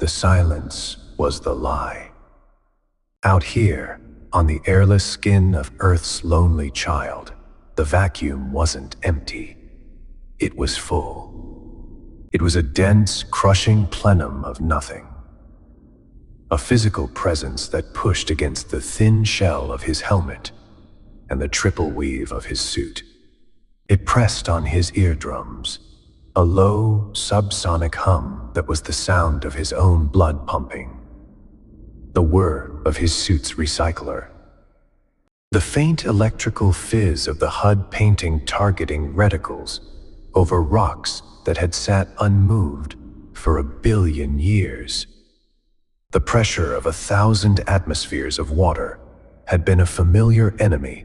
The silence was the lie. Out here, on the airless skin of Earth's lonely child, the vacuum wasn't empty. It was full. It was a dense, crushing plenum of nothing. A physical presence that pushed against the thin shell of his helmet and the triple weave of his suit. It pressed on his eardrums, a low, subsonic hum that was the sound of his own blood pumping, the whir of his suit's recycler, the faint electrical fizz of the HUD painting targeting reticles over rocks that had sat unmoved for 1 billion years. The pressure of 1,000 atmospheres of water had been a familiar enemy,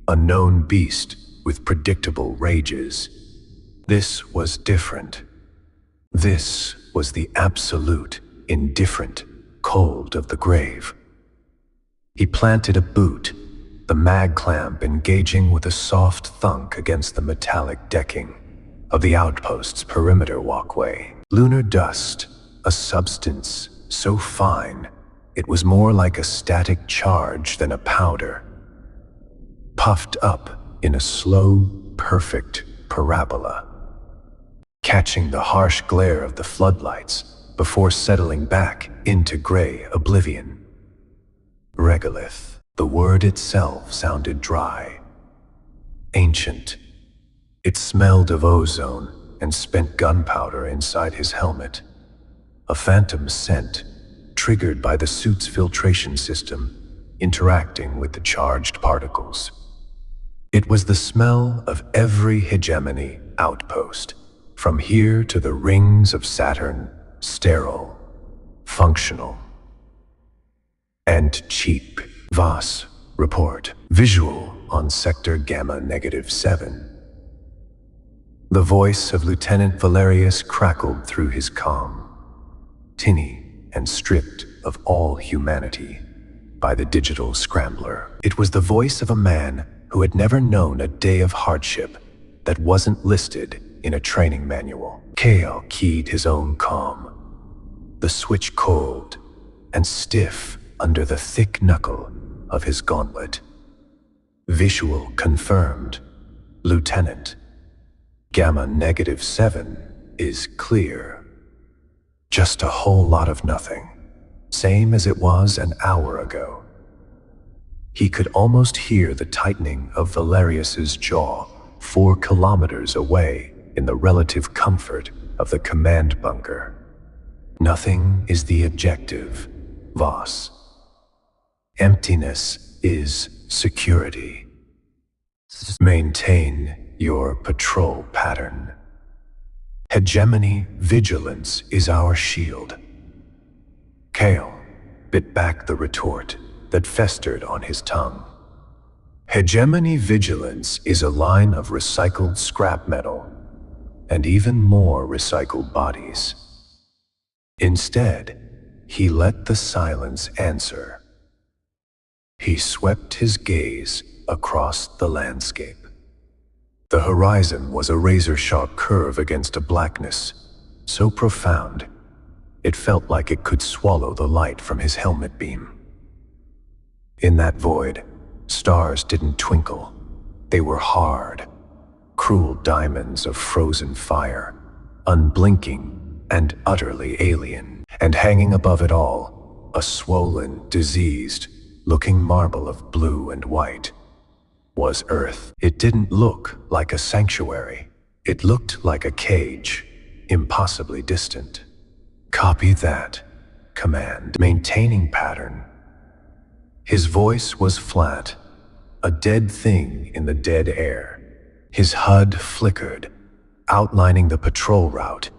a known beast with predictable rages. This was different. This was the absolute, indifferent cold of the grave. He planted a boot, the mag clamp engaging with a soft thunk against the metallic decking of the Outpost's perimeter walkway. Lunar dust, a substance so fine it was more like a static charge than a powder, puffed up in a slow, perfect parabola, catching the harsh glare of the floodlights before settling back into gray oblivion. Regolith, the word itself sounded dry, ancient. It smelled of ozone and spent gunpowder inside his helmet, a phantom scent triggered by the suit's filtration system interacting with the charged particles. It was the smell of every hegemony outpost, from here to the rings of Saturn, sterile, functional, and cheap. Voss, report. Visual on Sector Gamma -7. The voice of Lieutenant Valerius crackled through his comm, tinny and stripped of all humanity by the digital scrambler. It was the voice of a man who had never known a day of hardship that wasn't listed in a training manual. Kael keyed his own comm, the switch cold and stiff under the thick knuckle of his gauntlet. Visual confirmed. Lieutenant, Gamma -7 is clear. Just a whole lot of nothing, same as it was an hour ago. He could almost hear the tightening of Valerius's jaw 4 kilometers away in the relative comfort of the command bunker. Nothing is the objective, Voss. Emptiness is security. Maintain your patrol pattern. Hegemony vigilance is our shield. Kael bit back the retort that festered on his tongue. Hegemony vigilance is a line of recycled scrap metal and even more recycled bodies. Instead, he let the silence answer. He swept his gaze across the landscape. The horizon was a razor-sharp curve against a blackness so profound it felt like it could swallow the light from his helmet beam. In that void, stars didn't twinkle. They were hard, cruel diamonds of frozen fire, unblinking and utterly alien. And hanging above it all, a swollen, diseased-looking marble of blue and white, was Earth. It didn't look like a sanctuary. It looked like a cage, impossibly distant. Copy that. Command. Maintaining pattern. His voice was flat, a dead thing in the dead air. His HUD flickered, outlining the patrol route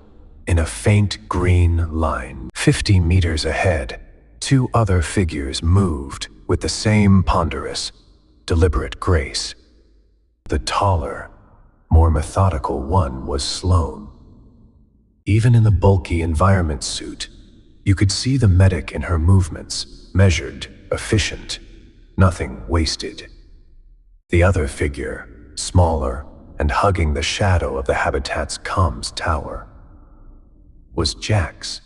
in a faint green line. 50 meters ahead, 2 other figures moved with the same ponderous, deliberate grace. The taller, more methodical one was Sloane. Even in the bulky environment suit, you could see the medic in her movements, measured, efficient, nothing wasted. The other figure, smaller and hugging the shadow of the habitat's comms tower, was Jax.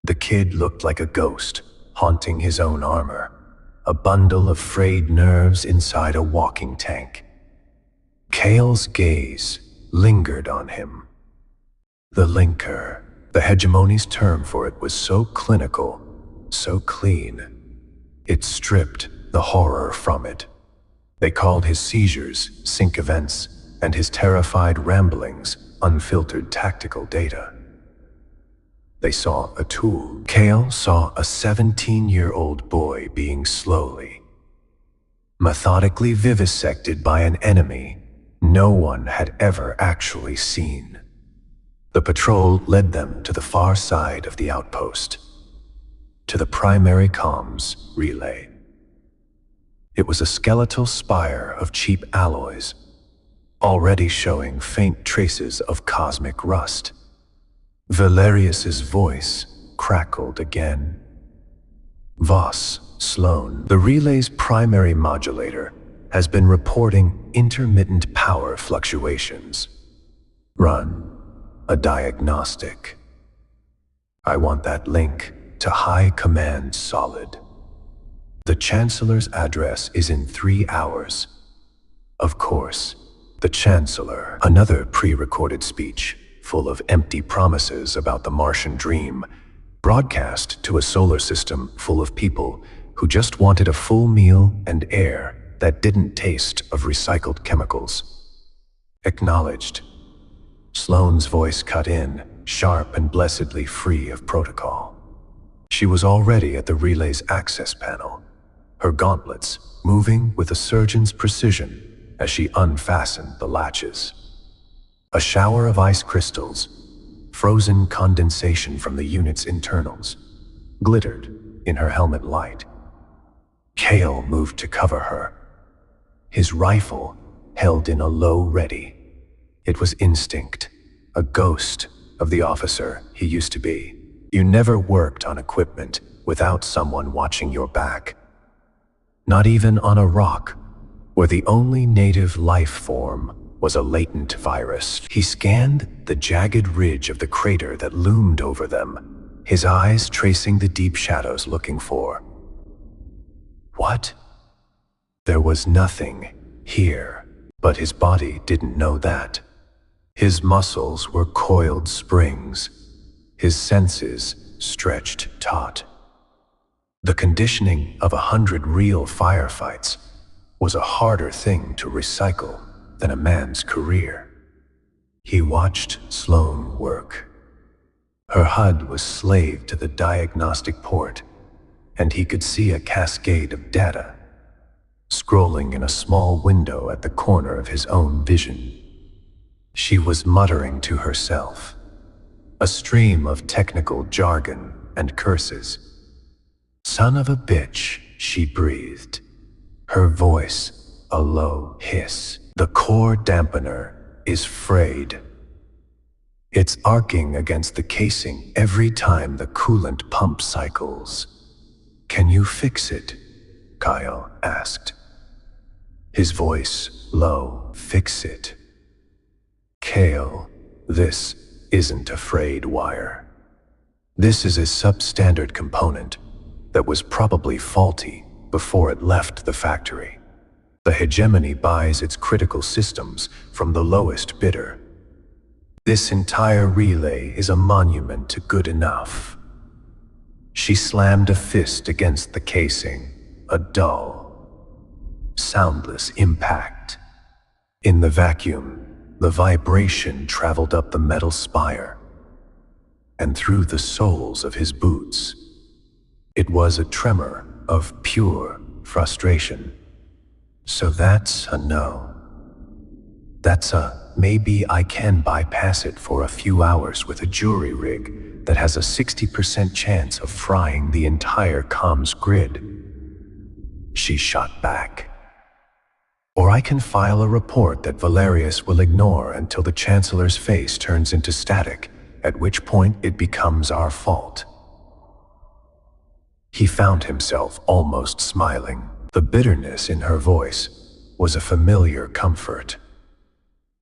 The kid looked like a ghost, haunting his own armor, a bundle of frayed nerves inside a walking tank. Kael's gaze lingered on him. The linker, the hegemony's term for it, was so clinical, so clean. It stripped the horror from it. They called his seizures sync events and his terrified ramblings unfiltered tactical data. They saw a tool. Kael saw a 17-year-old boy being slowly, methodically vivisected by an enemy no one had ever actually seen. The patrol led them to the far side of the outpost, to the primary comms relay. It was a skeletal spire of cheap alloys, already showing faint traces of cosmic rust. Valerius's voice crackled again. Voss, Sloane, the relay's primary modulator, has been reporting intermittent power fluctuations. Run a diagnostic. I want that link to High Command solid. The Chancellor's address is in 3 hours. Of course, the Chancellor, another pre-recorded speech full of empty promises about the Martian dream, broadcast to a solar system full of people who just wanted a full meal and air that didn't taste of recycled chemicals. Acknowledged. Sloane's voice cut in, sharp and blessedly free of protocol. She was already at the relay's access panel, her gauntlets moving with a surgeon's precision as she unfastened the latches. A shower of ice crystals, frozen condensation from the unit's internals, glittered in her helmet light. Kael moved to cover her, his rifle held in a low ready. It was instinct, a ghost of the officer he used to be. You never worked on equipment without someone watching your back. Not even on a rock, where the only native life form was a latent virus. He scanned the jagged ridge of the crater that loomed over them, his eyes tracing the deep shadows looking for. What? There was nothing here, but his body didn't know that. His muscles were coiled springs, his senses stretched taut. The conditioning of 100 real firefights was a harder thing to recycle than a man's career. He watched Sloane work. Her HUD was slave to the diagnostic port, and he could see a cascade of data scrolling in a small window at the corner of his own vision. She was muttering to herself, a stream of technical jargon and curses. Son of a bitch, she breathed, her voice a low hiss. The core dampener is frayed. It's arcing against the casing every time the coolant pump cycles. Can you fix it? Kael asked. His voice low. Fix it. Kael, this isn't a frayed wire. This is a substandard component that was probably faulty before it left the factory. The hegemony buys its critical systems from the lowest bidder. This entire relay is a monument to good enough. She slammed a fist against the casing, a dull, soundless impact. In the vacuum, the vibration traveled up the metal spire and through the soles of his boots. It was a tremor of pure frustration. So that's a no. That's a maybe I can bypass it for a few hours with a jury rig that has a 60% chance of frying the entire comms grid. She shot back. Or I can file a report that Valerius will ignore until the Chancellor's face turns into static, at which point it becomes our fault. He found himself almost smiling. The bitterness in her voice was a familiar comfort.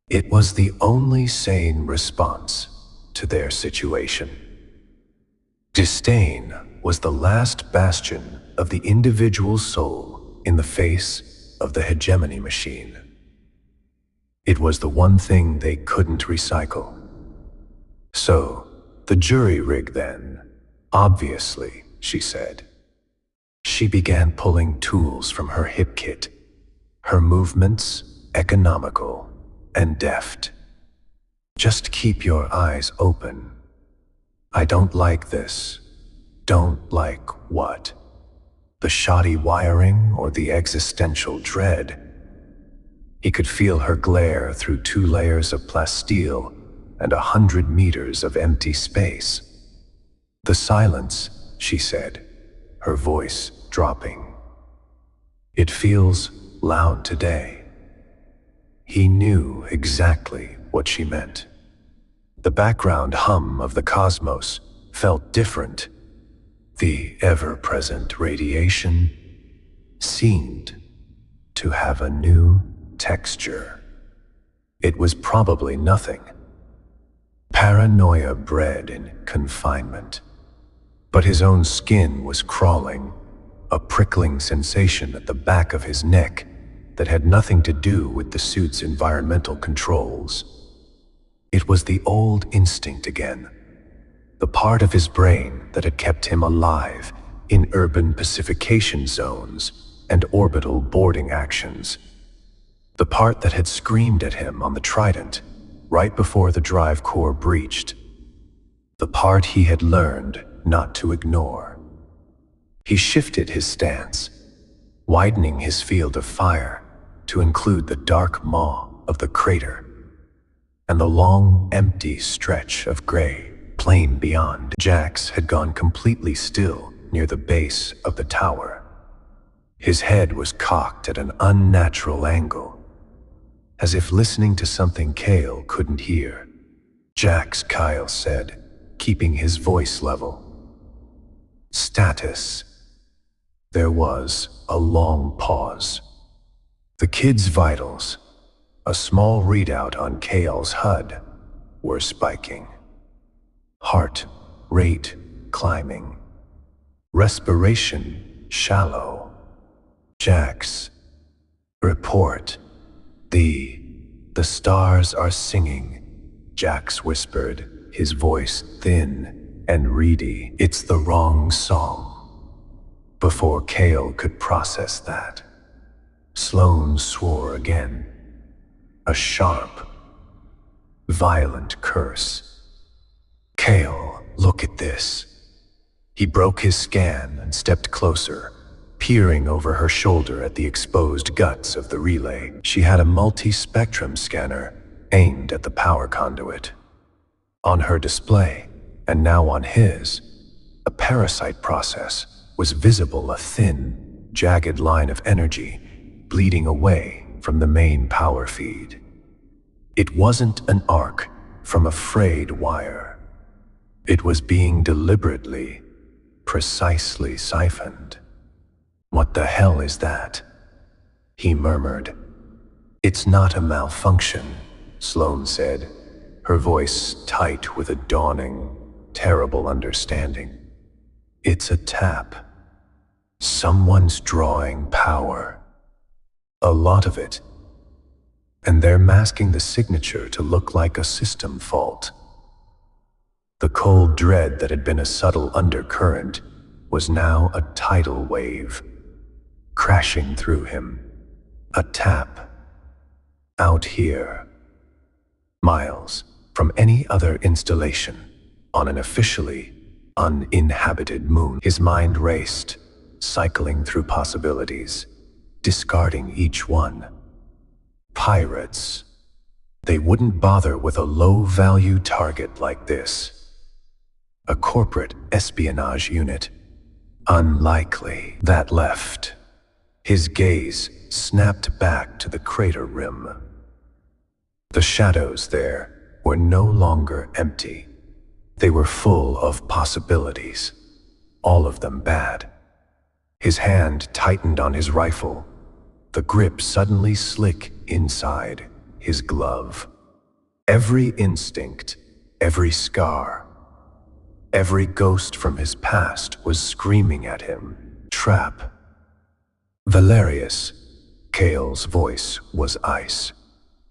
It was the only sane response to their situation. Disdain was the last bastion of the individual soul in the face of the hegemony machine. It was the one thing they couldn't recycle. So, the jury rig then, obviously, she said. She began pulling tools from her hip kit, her movements economical and deft. Just keep your eyes open. I don't like this. Don't like what? The shoddy wiring or the existential dread? He could feel her glare through 2 layers of plasteel and 100 meters of empty space. The silence, she said, her voice dropping. It feels loud today. He knew exactly what she meant. The background hum of the cosmos felt different. The ever-present radiation seemed to have a new texture. It was probably nothing. Paranoia bred in confinement. But his own skin was crawling, a prickling sensation at the back of his neck that had nothing to do with the suit's environmental controls. It was the old instinct again, the part of his brain that had kept him alive in urban pacification zones and orbital boarding actions. The part that had screamed at him on the Trident right before the drive core breached. The part he had learned not to ignore. He shifted his stance, widening his field of fire to include the dark maw of the crater and the long, empty stretch of gray plain beyond. Jax had gone completely still near the base of the tower. His head was cocked at an unnatural angle, as if listening to something Kael couldn't hear. Jax, Kyle said, keeping his voice level. Status. There was a long pause. The kid's vitals, a small readout on Kael's HUD, were spiking. Heart rate climbing. Respiration shallow. Jax. Report. The stars are singing, Jax whispered, his voice thin and reedy. It's the wrong song. Before Kael could process that, Sloane swore again. A sharp, violent curse. Kael, look at this. He broke his scan and stepped closer, peering over her shoulder at the exposed guts of the relay. She had a multi-spectrum scanner aimed at the power conduit. On her display, and now on his, a parasite process was visible, a thin, jagged line of energy bleeding away from the main power feed. It wasn't an arc from a frayed wire. It was being deliberately, precisely siphoned. What the hell is that? He murmured. It's not a malfunction, Sloane said, her voice tight with a dawning, terrible understanding. It's a tap. Someone's drawing power. A lot of it. And they're masking the signature to look like a system fault. The cold dread that had been a subtle undercurrent was now a tidal wave, crashing through him. A tap. Out here. Miles from any other installation on an officially uninhabited moon. His mind raced, cycling through possibilities, discarding each one. Pirates. They wouldn't bother with a low-value target like this. A corporate espionage unit. Unlikely. That left. His gaze snapped back to the crater rim. The shadows there were no longer empty. They were full of possibilities, all of them bad. His hand tightened on his rifle, the grip suddenly slick inside his glove. Every instinct, every scar, Every ghost from his past was screaming at him, "Trap." "Valerius," Kael's voice was ice.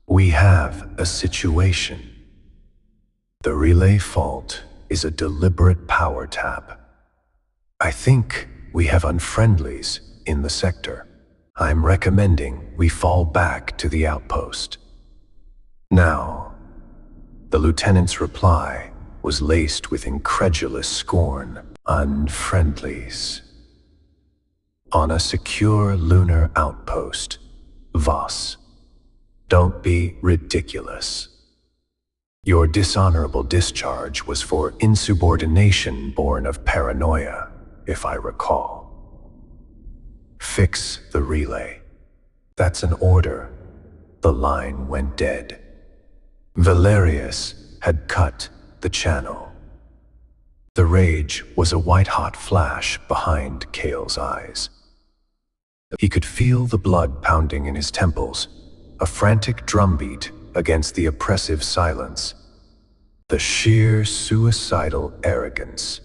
"We have a situation. The relay fault is a deliberate power tap. I think we have unfriendlies in the sector. I'm recommending we fall back to the outpost." Now, the lieutenant's reply was laced with incredulous scorn. "Unfriendlies. On a secure lunar outpost, Voss. Don't be ridiculous. Your dishonorable discharge was for insubordination born of paranoia, if I recall. Fix the relay. That's an order." The line went dead. Valerius had cut the channel. The rage was a white-hot flash behind Kael's eyes. He could feel the blood pounding in his temples, a frantic drumbeat against the oppressive silence. The sheer suicidal arrogance.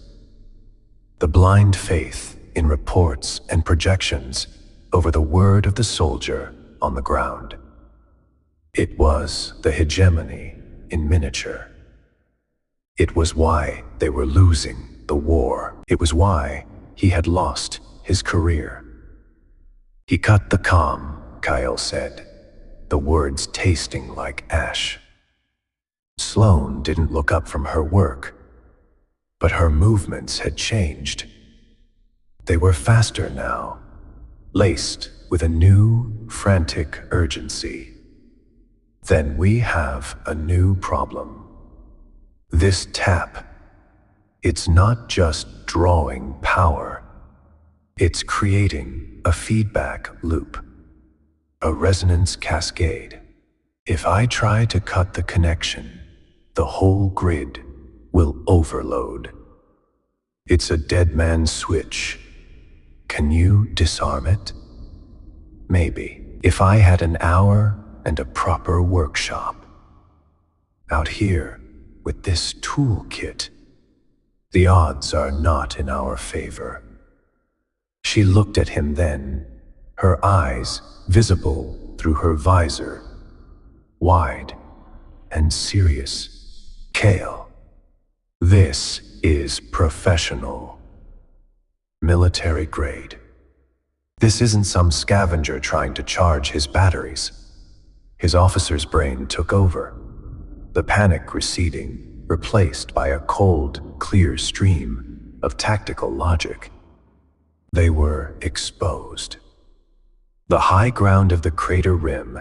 The blind faith in reports and projections over the word of the soldier on the ground. It was the hegemony in miniature. It was why they were losing the war. It was why he had lost his career. "He cut the comm," Kael said, the words tasting like ash. Sloane didn't look up from her work, but her movements had changed. They were faster now, laced with a new, frantic urgency. "Then we have a new problem. This tap, it's not just drawing power. It's creating a feedback loop, a resonance cascade. If I try to cut the connection, the whole grid will overload. It's a dead man's switch. Can you disarm it? Maybe, if I had an hour and a proper workshop. Out here, with this toolkit, the odds are not in our favor." She looked at him then, her eyes visible through her visor, wide and serious. "Kael, this is professional. Military grade. This isn't some scavenger trying to charge his batteries." His officer's brain took over, the panic receding, replaced by a cold, clear stream of tactical logic. They were exposed. The high ground of the crater rim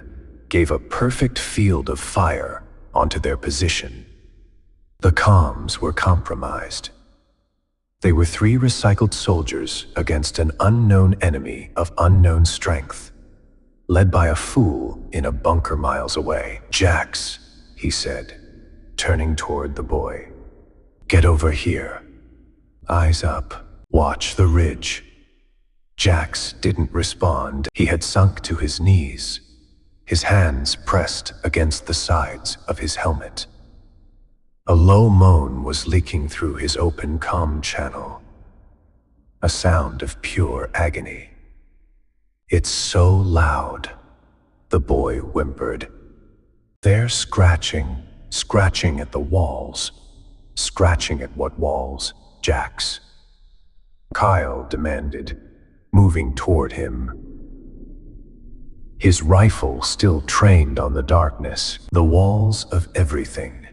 gave a perfect field of fire onto their position. The comms were compromised. They were 3 recycled soldiers against an unknown enemy of unknown strength, led by a fool in a bunker miles away. "Jax," he said, turning toward the boy. "Get over here. Eyes up. Watch the ridge." Jax didn't respond. He had sunk to his knees, his hands pressed against the sides of his helmet. A low moan was leaking through his open comm channel, a sound of pure agony. "It's so loud," the boy whimpered. "They're scratching at the walls." "Scratching at what walls, Jax?" Kael demanded, moving toward him. His rifle still trained on the darkness. "The walls of everything,"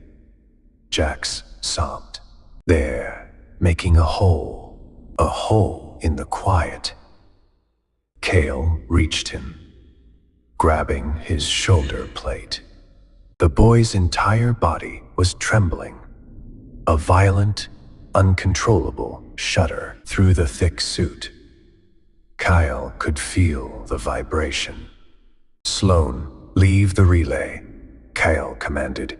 Jax sobbed. "They're making a hole in the quiet." Kael reached him, grabbing his shoulder plate. The boy's entire body was trembling, a violent, uncontrollable shudder through the thick suit. Kael could feel the vibration. "Sloane, leave the relay," Kael commanded,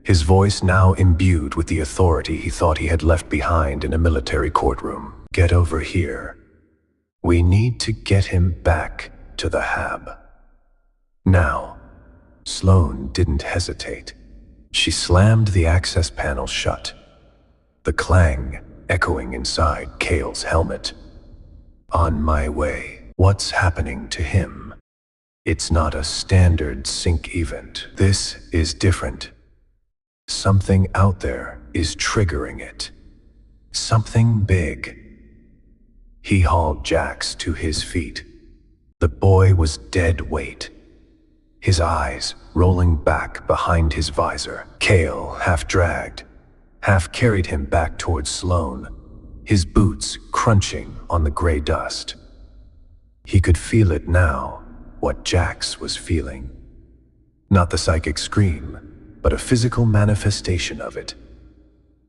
his voice now imbued with the authority he thought he had left behind in a military courtroom. "Get over here. We need to get him back to the hab. Now." Sloane didn't hesitate. She slammed the access panel shut. The clang echoing inside Kael's helmet. On my way. What's happening to him? It's not a standard sync event. This is different. Something out there is triggering it. Something big. He hauled Jax to his feet. The boy was dead weight, his eyes rolling back behind his visor. Kael half dragged, half carried him back towards Sloane, his boots crunching on the gray dust. He could feel it now, what Jax was feeling. Not the psychic scream, but a physical manifestation of it.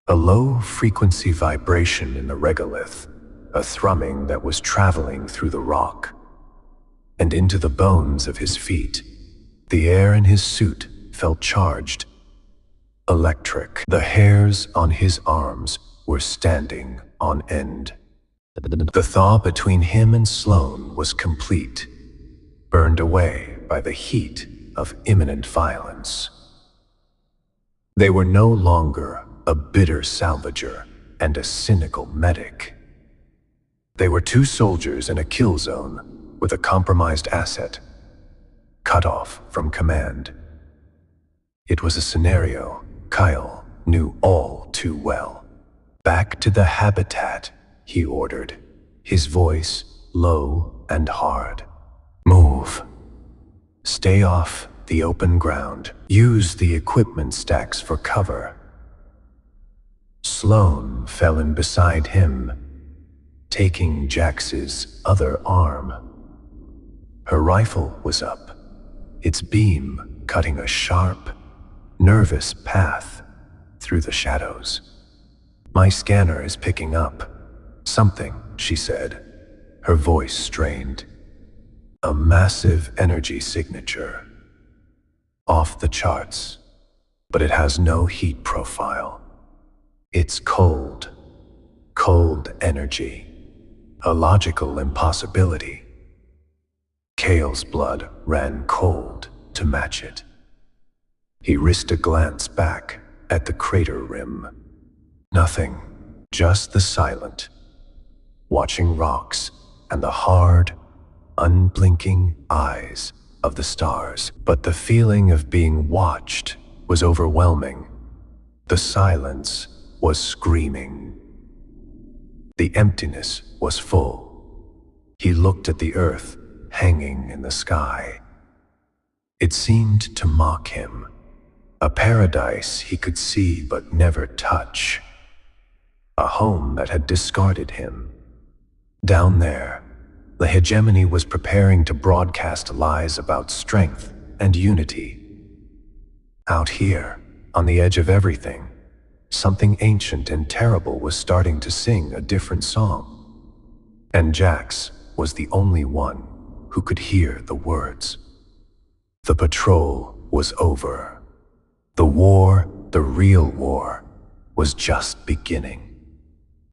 A low-frequency vibration in the regolith, a thrumming that was traveling through the rock and into the bones of his feet. The air in his suit felt charged, electric. The hairs on his arms were standing on end. The thaw between him and Sloane was complete, burned away by the heat of imminent violence. They were no longer a bitter salvager and a cynical medic. They were two soldiers in a kill zone with a compromised asset, cut off from command. It was a scenario Kael knew all too well. Back to the habitat, he ordered, his voice low and hard. Move. Stay off the open ground. Use the equipment stacks for cover. Sloane fell in beside him, taking Jax's other arm. Her rifle was up, its beam cutting a sharp, nervous path through the shadows. My scanner is picking up something, she said, her voice strained. A massive energy signature. Off the charts, but it has no heat profile. It's cold, cold energy. A logical impossibility. Kael's blood ran cold to match it. He risked a glance back at the crater rim. Nothing, just the silent, watching rocks and the hard, unblinking eyes of the stars. But the feeling of being watched was overwhelming. The silence was screaming. The emptiness was full. He looked at the earth hanging in the sky. It seemed to mock him, a paradise he could see but never touch, a home that had discarded him. Down there, the hegemony was preparing to broadcast lies about strength and unity. Out here, on the edge of everything, something ancient and terrible was starting to sing a different song. And Jax was the only one who could hear the words. The patrol was over. The war, the real war, was just beginning.